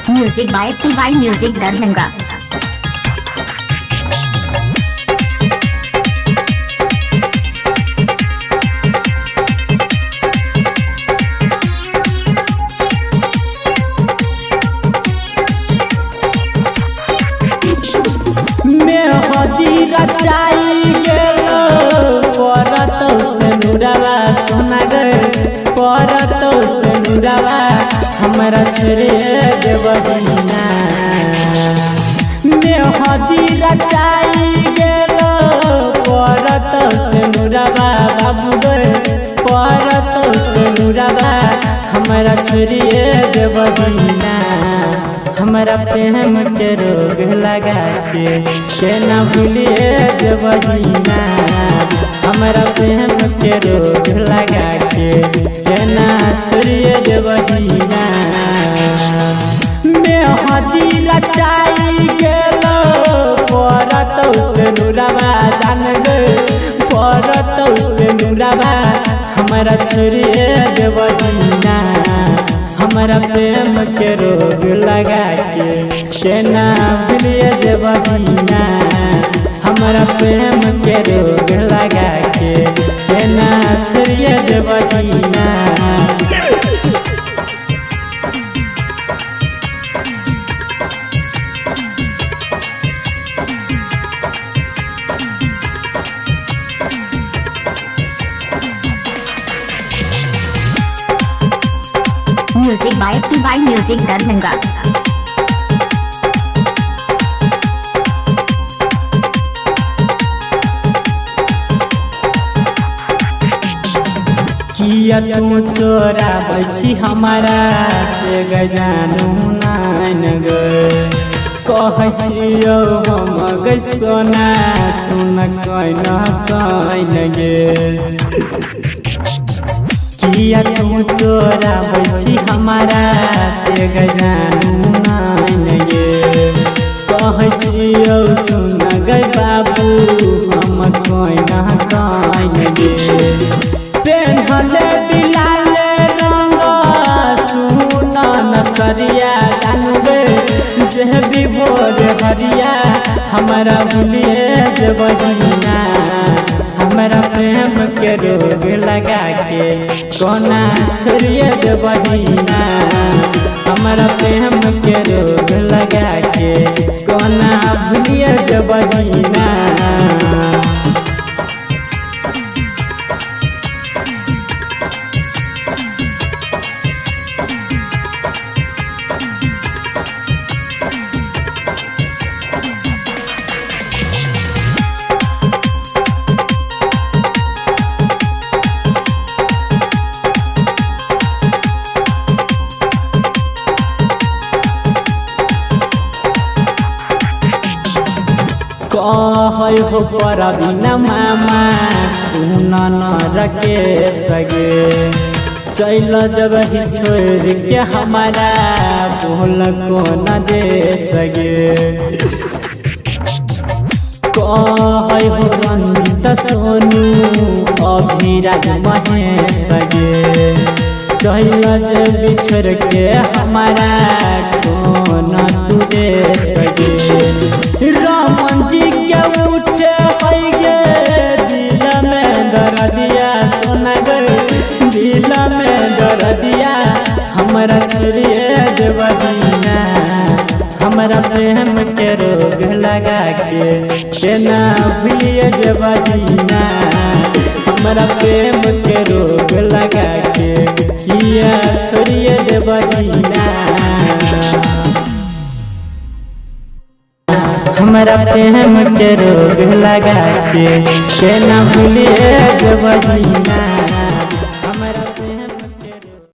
Music by TY Music Darbhanga. रचाई गेलो परतो से नुरावा सोना गए परतो से नुरावा हमारा छोरे देवहीना मेहदी रचाई गेलो परतो से नुरावा बाबू गए परतो से नुरावा हमारा छोरे देवहीना हमारा प्रेम के रोग लगा के ना भूलिए देवहीना हमारा प्रेम के रोग लगा के ना छोड़िए देवहीना मेहदी रचाई गेलो परतो से नुरावा जान गए परतो से नुरावा हमारा छोड़िए देवहीना हमारा प्रेम के रोग लगा के ना भूलिए देवहीना हमारा प्रेम के रोग लगा के ना छोड़िए देवहीना Music by TY Music Darbhanga. किया तू चोरा बची हमारा से गजानू नान कहछियो हम गई सोना सुन कन गे किया तू चोरा बची हमारा से गजानू नान गे कहछियो सुन गई बाबू हम कन गे पेन्हले बिलाले रंग सुना नसरिया जानबे जे भी भोर हरिया हमारा भूलिए देवहीना हमारा प्रेम के रोग लगा के कोना छोड़िए देवहीना हमारा प्रेम के रोग लगा के कोना भूलिए देवहीना कह हो पर बिना मामा सुन न रखे सगे चल जब ही छोड़ के हमारा बोल को न दे सगे कह हो रंजित सोनू अभिराज महेश गे चल जब बिछड़ के हमारा को न तू दे सगे रामन जी के उठे है गे दिल में दर्दिया सोना गए दिल में दर्दिया हमारा छोड़िए देवहीना हमारा प्रेम के रोग लगा के ना भूलिए देवहीना हमारा प्रेम के रोग लगा के किया छोड़िए देवहीना हमारा प्रेम के रोग लगा के ना भूलिए देवहीना।